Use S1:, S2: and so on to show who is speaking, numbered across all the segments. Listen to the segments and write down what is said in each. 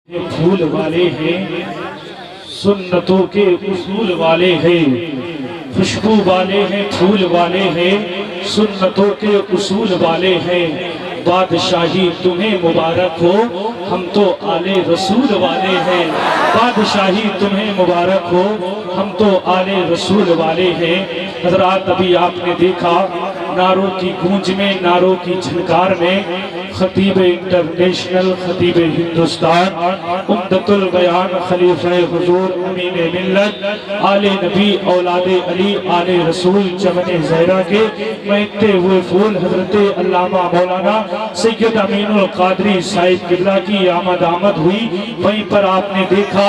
S1: پھول والے ہیں، سنتوں کے اصول والے ہیں، خوشبو والے ہیں، پھول والے ہیں، سنتوں کے اصول والے ہیں۔ بادشاہی تمہیں مبارک ہو، ہم تو آل رسول والے ہیں۔ بادشاہی تمہیں مبارک ہو، ہم تو آل رسول والے ہیں۔ حضرات ابھی آپ نے دیکھا نعروں کی گونج میں، نعروں کی جھنکار میں خطیب انٹرنیشنل، خطیب ہندوستان، عمدۃ البیان، خلیفہ حضور، امین ملت، آل نبی، اولاد علی، آل رسول، چمن زہرہ کے مہکتے ہوئے پھول حضرت علامہ مولانا سید امین القادری صاحب قبلہ کی آمد ہوئی۔ وہیں پر آپ نے دیکھا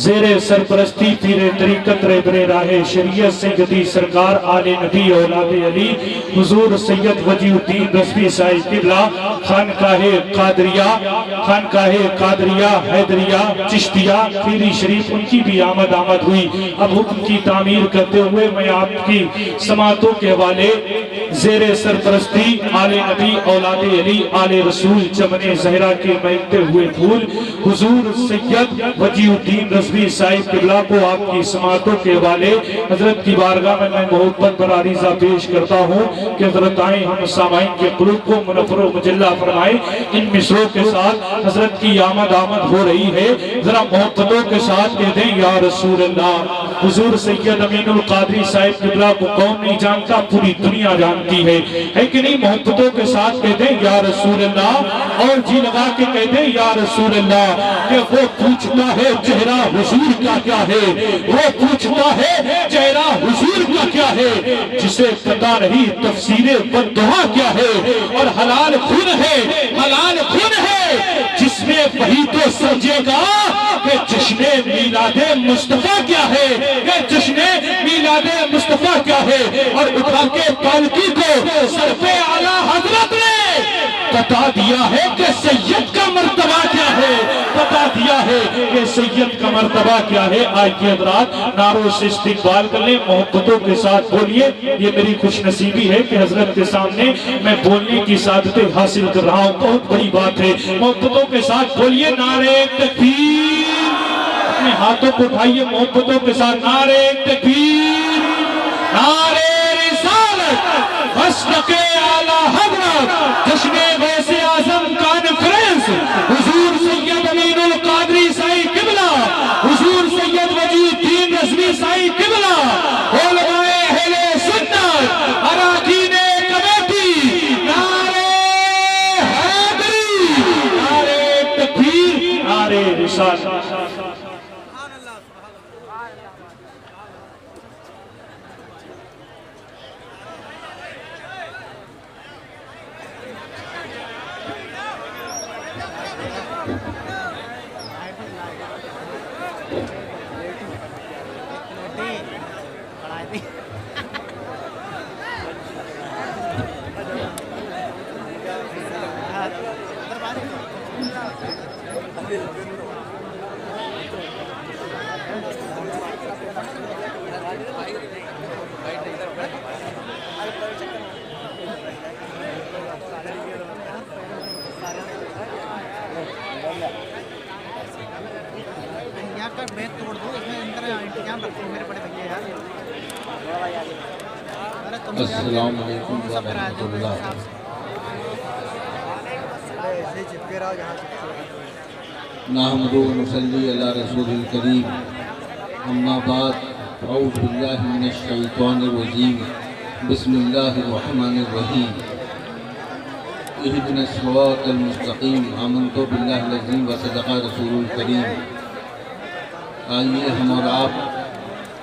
S1: زیر سرپرستی پیر طریقت رہبر راہ شریعت سیدی سرکار آل نبی اولاد علی حضور سید وجیہ الدین رضوی صاحب قبلہ خانقاہ قادریہ حیدریہ چشتیہ پیری شریف، ان کی بھی آمد ہوئی۔ اب حکم کی تعمیر کرتے ہوئے میں آپ کی سماعتوں کے حوالے زیر سرپرستی آل نبی اولاد علی آل رسول چمن زہرہ کے مہکتے ہوئے پھول حضور سید وجیہ الدین رضوی صاحب قبلہ کو آپ کی سماعتوں کے حوالے حضرت کی بارگاہ میں محبت پر عریضہ پیش کرتا ہوں کہ حضرت آئیں ہم سامعین کے قلوب کو منفر و مجلہ فرمائے۔ ان مصروں کے ساتھ حضرت کی آمد ہو رہی ہے، ذرا محبتوں کے ساتھ کہہ دیں یا رسول اللہ۔ حضور سید امین القادری صاحب قبلہ کو کون نہیں جانتا، پوری دنیا جانتی ہے کہ نہیں؟ محبتوں کے ساتھ کہہ دیں یا رسول اللہ، اور جی لگا کے کہہ دیں یا رسول اللہ۔ کہ وہ پوچھتا ہے چہرہ حضور کا کیا ہے، وہ پوچھتا ہے چہرہ حضور کا کیا ہے، جسے پتہ نہیں تفسیر بددعا کیا ہے، اور حلال خون ہے، حلال خون ہے، جس میں وہی تو سمجھے گا کہ جشن میلاد مصطفیٰ کیا ہے، کہ جشن میلاد مصطفیٰ کیا ہے۔ اور اٹھا کے پالکی کو سر پہ اعلیٰ حضرت نے بتا دیا ہے کہ سید کا مرتبہ کیا ہے، بتا دیا ہے کہ سید کا مرتبہ کیا ہے۔ آئیے حضرات نعروں سے استقبال کر لیں، محبتوں کے ساتھ بولیے۔ یہ میری خوش نصیبی ہے کہ حضرت کے سامنے میں بولنے کی سعادتیں حاصل کر رہا ہوں، بہت بڑی بات ہے۔ محبتوں کے ساتھ بولیے نعرہ تکبیر، اپنے ہاتھوں کو اٹھائیے محبتوں کے ساتھ، نعرہ تکبیر، نعرہ رسالت، مشرق اعلیٰ حضرت، جشن غوث اعظم کانفرنس، حضور سید امین القادری صاحب قبلہ، حضور سید وجیہ الدین رضوی صاحب قبلہ، علماء اہل سنت، اراکین کمیٹی، نعرہ حیدری، نعرہ تکبیر، نعرہ رسالت۔
S2: السلام علیکم ورحمۃ اللہ۔ نحمد و نصلی علی رسول الکریم، اما بعد، اعوذ باللہ من الشیطان الرجیم، بسم اللہ الرحمن الرحیم، اہدنا الصراط المستقیم، آمنت باللہ العظیم وصدق رسول الکریم۔ آئیے ہم اور آپ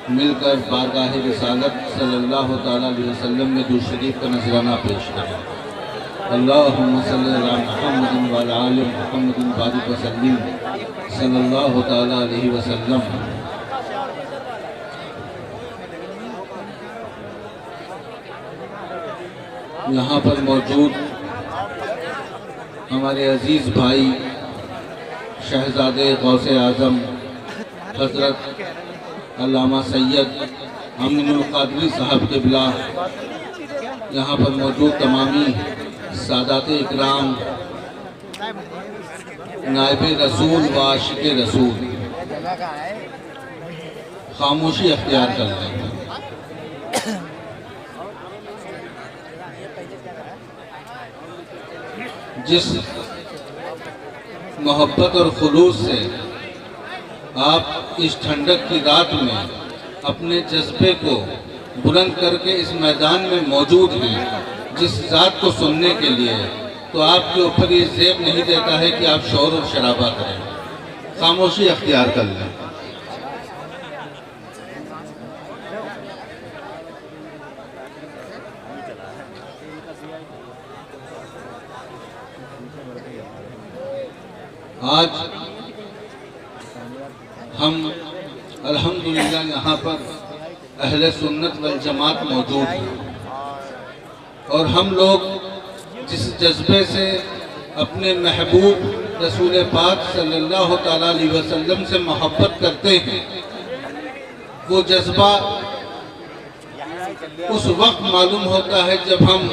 S2: مل کر بارگاہ رسالت صلی اللہ تعالیٰ علیہ وسلم میں درود شریف کا نذرانہ پیش کریں۔ اللہم صلی علی محمد وعلی آل محمد بارک وسلم صلی اللہ تعالیٰ علیہ وسلم۔ یہاں پر موجود ہمارے عزیز بھائی شہزادے غوث اعظم حضرت علامہ سید امین القادری صاحب قبلہ، یہاں پر موجود تمامی سادات اکرام، نائب رسول و عاشق رسول خاموشی اختیار کر لیں۔ جس محبت اور خلوص سے آپ اس ٹھنڈک کی رات میں اپنے جذبے کو بلند کر کے اس میدان میں موجود ہیں جس ذات کو سننے کے لیے، تو آپ کے اوپر یہ زیب نہیں دیتا ہے کہ آپ شور اور شرابہ کریں۔ خاموشی اختیار کر لیں۔ آج ہم الحمدللہ یہاں پر اہل سنت والجماعت موجود ہیں، اور ہم لوگ جس جذبے سے اپنے محبوب رسول پاک صلی اللہ تعالیٰ علیہ وسلم سے محبت کرتے ہیں، وہ جذبہ اس وقت معلوم ہوتا ہے جب ہم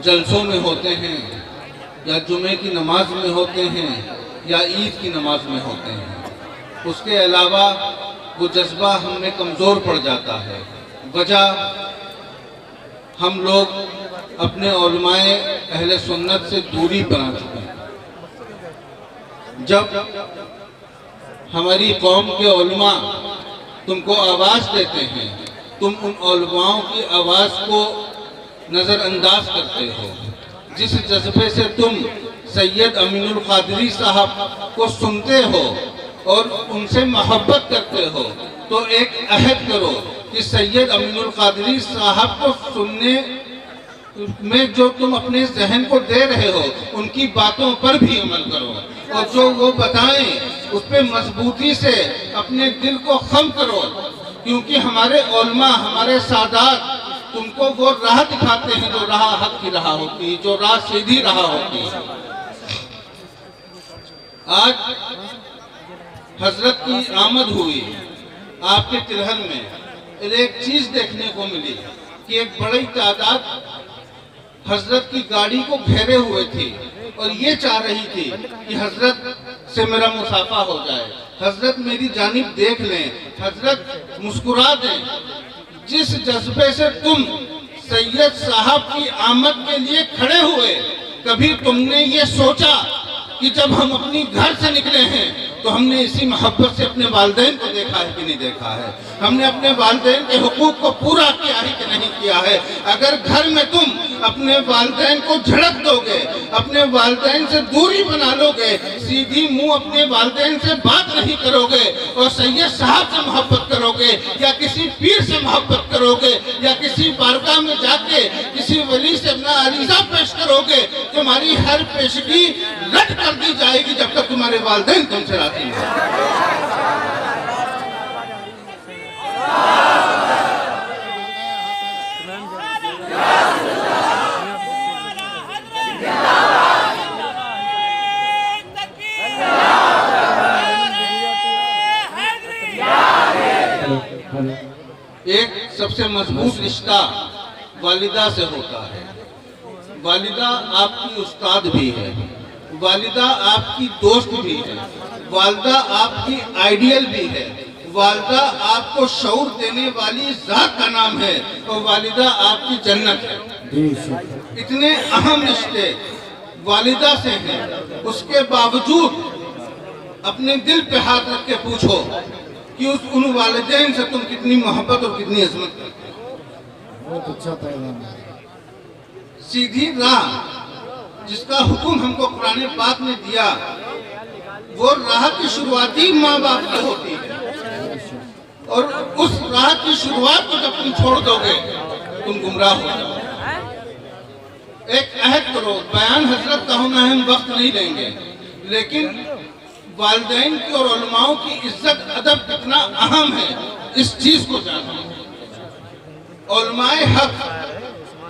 S2: جلسوں میں ہوتے ہیں، یا جمعے کی نماز میں ہوتے ہیں، یا عید کی نماز میں ہوتے ہیں۔ اس کے علاوہ وہ جذبہ ہم میں کمزور پڑ جاتا ہے۔ وجہ ہم لوگ اپنے علماء اہل سنت سے دوری بنا چکے ہیں۔ جب ہماری قوم کے علماء تم کو آواز دیتے ہیں، تم ان علماء کی آواز کو نظر انداز کرتے ہو۔ جس جذبے سے تم سید امین القادری صاحب کو سنتے ہو اور ان سے محبت کرتے ہو، تو ایک عہد کرو کہ سید امین القادری صاحب کو سننے میں جو تم اپنے ذہن کو دے رہے ہو، ان کی باتوں پر بھی عمل کرو، اور جو وہ بتائیں اس پہ مضبوطی سے اپنے دل کو خم کرو، کیونکہ ہمارے علماء، ہمارے سادات تم کو وہ راہ دکھاتے ہیں جو راہ حق کی راہ ہوتی ہے، جو راہ سیدھی راہ ہوتی ہے۔ آج حضرت کی آمد ہوئی آپ کے تلہن میں، ایک چیز دیکھنے کو ملی کہ ایک بڑی تعداد حضرت کی گاڑی کو گھیرے ہوئے تھی، اور یہ چاہ رہی تھی کہ حضرت سے میرا مصافحہ ہو جائے، حضرت میری جانب دیکھ لیں، حضرت مسکرا دیں۔ جس جذبے سے تم سید صاحب کی آمد کے لیے کھڑے ہوئے، کبھی تم نے یہ سوچا کہ جب ہم اپنی گھر سے نکلے ہیں تو ہم نے اسی محبت سے اپنے والدین کو دیکھا ہے کہ نہیں دیکھا ہے؟ ہم نے اپنے والدین کے حقوق کو پورا کیا ہے کہ نہیں کیا ہے؟ اگر گھر میں تم اپنے والدین کو جھڑک دو گے، اپنے والدین سے دوری بنا لو گے، سیدھی منہ اپنے والدین سے بات نہیں کرو گے، اور سید صاحب سے محبت کرو گے، یا کسی پیر سے محبت کرو گے، یا کسی بارگاہ میں جا کے کسی ولی سے اپنا عریضہ پیش کرو گے، تمہاری ہر پیشگی رد کر دی جائے گی جب تک تمہارے والدین تم سے راضی ہیں۔ ایک سب سے مضبوط رشتہ والدہ سے ہوتا ہے۔ والدہ آپ کی استاد بھی ہے، والدہ آپ کی دوست بھی ہے، والدہ آپ کی آئیڈیل بھی ہے، والدہ آپ کو شعور دینے والی ذات کا نام ہے، اور والدہ آپ کی جنت ہے۔ اتنے اہم رشتے والدہ سے ہیں، اس کے باوجود اپنے دل پہ ہاتھ رکھ کے پوچھو کہ ان والدین سے تم کتنی محبت اور کتنی عظمت کرتے ہو۔
S3: بہت اچھا پیغام ہے۔
S2: سیدھی راہ جس کا حکم ہم کو قرآن پاک نے دیا، وہ راہ کی شروعاتی ماں باپ کی ہوتی ہے، اور اس راہ کی شروعات کو جب تم چھوڑ دو گے تم گمراہ ہو جاؤ۔ ایک عہد کرو، بیان حضرت کا ہونا ہے، ہم وقت نہیں لیں گے، لیکن والدین کی اور علماء کی عزت ادب کتنا اہم ہے اس چیز کو جانو۔ علماء حق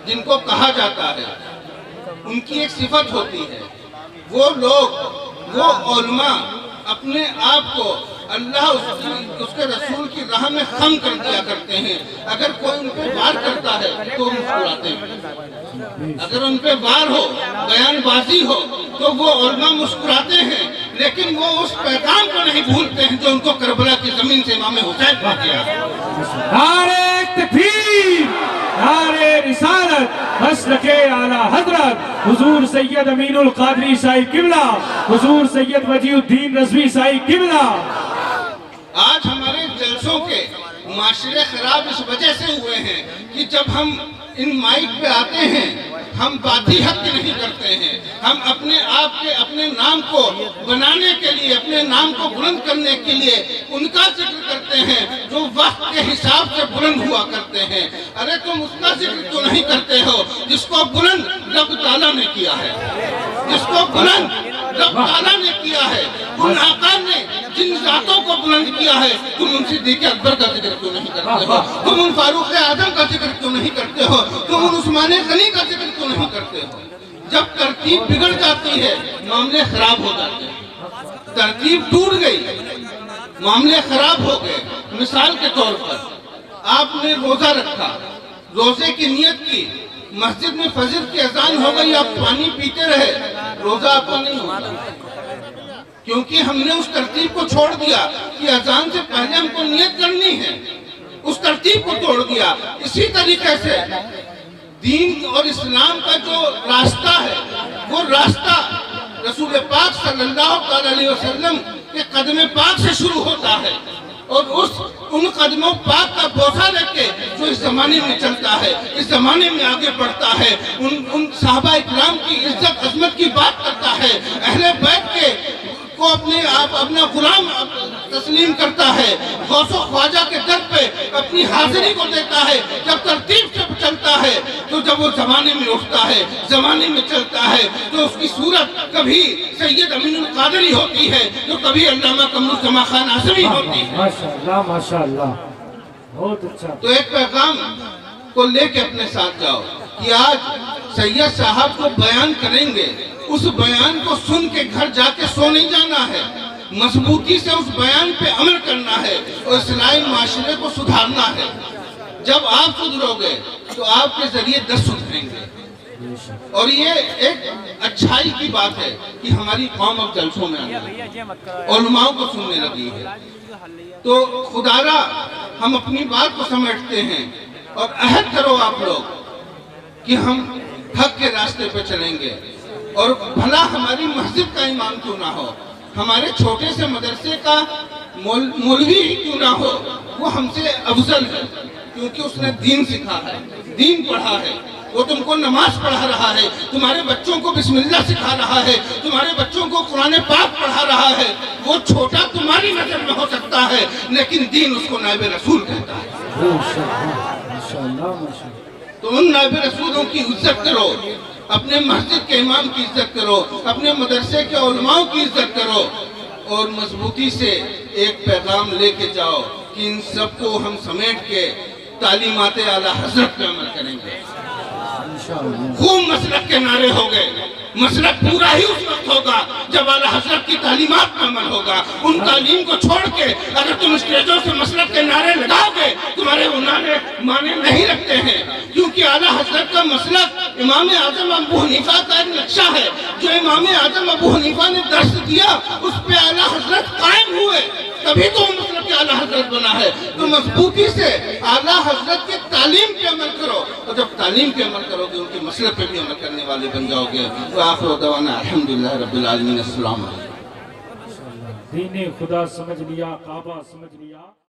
S2: جن کو کہا جاتا ہے، ان کی ایک صفت ہوتی ہے، وہ لوگ، وہ علماء اپنے آپ کو اللہ اس کے رسول کی راہ میں خم کر دیا کرتے ہیں۔ اگر کوئی ان پہ وار کرتا ہے تو وہ مسکراتے ہیں، اگر ان پہ وار ہو، بیان بازی ہو، تو وہ علماء مسکراتے ہیں۔ لیکن وہ اس پیغام کو نہیں بھولتے ہیں جو ان کو کربلا کی زمین سے امام حسین کو دیا۔
S1: نعرہ تکبیر، نعرہ رسالت، مسلک اعلیٰ حضرت حضور سید امین القادری صاحب قبلہ، حضور سید وجیہ الدین رضوی صاحب قبلہ۔
S2: آج ہمارے جلسوں کے معاشرے خراب اس وجہ سے ہوئے ہیں کہ جب ہم ان مائک پہ آتے ہیں ہم باتی حق نہیں کرتے ہیں، ہم اپنے آپ کے اپنے نام کو بنانے کے لیے، اپنے نام کو بلند کرنے کے لیے ان کا ذکر کرتے ہیں جو وقت کے حساب سے بلند ہوا کرتے ہیں۔ ارے تم اس کا ذکر کیوں نہیں کرتے ہو جس کو بلند رب تعالیٰ نے کیا ہے، جس کو بلند رب تعالیٰ نے کیا ہے، ان آقا نے جن ذاتوں کو بلند کیا ہے، تم ان صدیق اکبر کا ذکر کیوں نہیں کرتے ہو، تم ان فاروق اعظم کا ذکر کیوں نہیں کرتے ہو، تم ان عثمان غنی کا ذکر کیوں نہیں کرتے ہو؟ جب ترتیب بگڑ جاتی ہے معاملے خراب ہو جاتے ہیں، ترتیب ٹوٹ گئی، معاملے خراب ہو گئے۔ مثال کے طور پر آپ نے روزہ رکھا، روزے کی نیت کی، مسجد میں فجر کی اذان ہو گئی، آپ پانی پیتے رہے، روزہ آپ کا نہیں ہوگا، کیونکہ ہم نے اس ترتیب کو چھوڑ دیا کہ اذان سے پہلے ہم کو نیت کرنی ہے، اس ترتیب کو توڑ دیا۔ اسی طریقے سے دین اور اسلام کا جو راستہ ہے وہ راستہ رسول پاک صلی اللہ علیہ وسلم کے قدم پاک سے شروع ہوتا ہے، اور ان قدموں پاک کا بوسہ لے کے جو اس زمانے میں چلتا ہے، اس زمانے میں آگے بڑھتا ہے، ان صحابہ اکرام کی عزت عظمت کی بات کرتا ہے، اہل بیت کے کو اپنا غلام تسلیم کرتا ہے، غوث و خواجہ کے در پہ اپنی حاضری کو دیتا ہے۔ جب ترتیب سے چلتا ہے تو جب وہ زمانے میں اٹھتا ہے، زمانے میں چلتا ہے، تو اس کی صورت کبھی سید امین القادری ہوتی ہے تو کبھی علامہ قمر الزمان خان اعظمی ہوتی ہے۔
S1: ماشاءاللہ ماشاءاللہ، بہت اچھا۔
S2: تو ایک پیغام کو لے کے اپنے ساتھ جاؤ کہ آج سید صاحب کو بیان کریں گے، اس بیان کو سن کے گھر جا کے سو نہیں جانا ہے، مضبوطی سے اس بیان پہ عمل کرنا ہے اور اسلامی معاشرے کو سدھارنا ہے۔ جب آپ سدھرو گے تو آپ کے ذریعے 10 سدھریں گے، اور یہ ایک اچھائی کی بات ہے کہ ہماری قوم اب جلسوں میں آ گئی، علماء کو سننے لگی ہے۔ تو خدا را ہم اپنی بات کو سمجھتے ہیں، اور عہد کرو آپ لوگ کہ ہم حق کے راستے پہ چلیں گے، اور بھلا ہماری مسجد کا امام کیوں نہ ہو، ہمارے چھوٹے سے مدرسے کا مولوی ہی کیوں نہ ہو، وہ ہم سے افضل ہے، کیونکہ اس نے دین سکھا ہے، دین پڑھا ہے، وہ تم کو نماز پڑھا رہا ہے، تمہارے بچوں کو بسم اللہ سکھا رہا ہے، تمہارے بچوں کو قرآن پاک پڑھا رہا ہے۔ وہ چھوٹا تمہاری نظر میں ہو سکتا ہے لیکن دین اس کو نائب رسول کہتا ہے۔ تو ان نائب رسولوں کی عزت کرو، اپنے مسجد کے امام کی عزت کرو، اپنے مدرسے کے علماء کی عزت کرو، اور مضبوطی سے ایک پیغام لے کے جاؤ کہ ان سب کو ہم سمیٹ کے تعلیمات اعلیٰ حضرت پہ عمل کریں گے۔ خوب مسلک کے نعرے ہو گئے، مسلک پورا ہی اس وقت ہوگا جب اعلیٰ حضرت کی تعلیمات پر عمل ہوگا۔ ان تعلیم کو چھوڑ کے اگر تم اسٹیجوں سے مسلک کے نعرے لگاؤ گے، تمہارے وہ نعرے معنی نہیں رکھتے ہیں، کیونکہ اعلیٰ حضرت کا مسلک امام اعظم ابو حنیفہ کا ایک نقشہ ہے۔ جو امام اعظم ابو حنیفہ نے درس دیا اس پہ اعلیٰ حضرت قائم ہوئے، تبھی تو وہ مسلک اعلیٰ حضرت بنا ہے۔ تو مضبوطی سے اعلیٰ حضرت کی تعلیم پہ عمل کرو، اور جب تعلیم پہ عمل کرو گے ان کے مسلک پہ بھی عمل کرنے والے بن جاؤ گے۔ وآخر دعوانا الحمدللہ رب العالمین، السلام علیکم۔
S1: دین خدا سمجھ لیا، کعبہ سمجھ لیا۔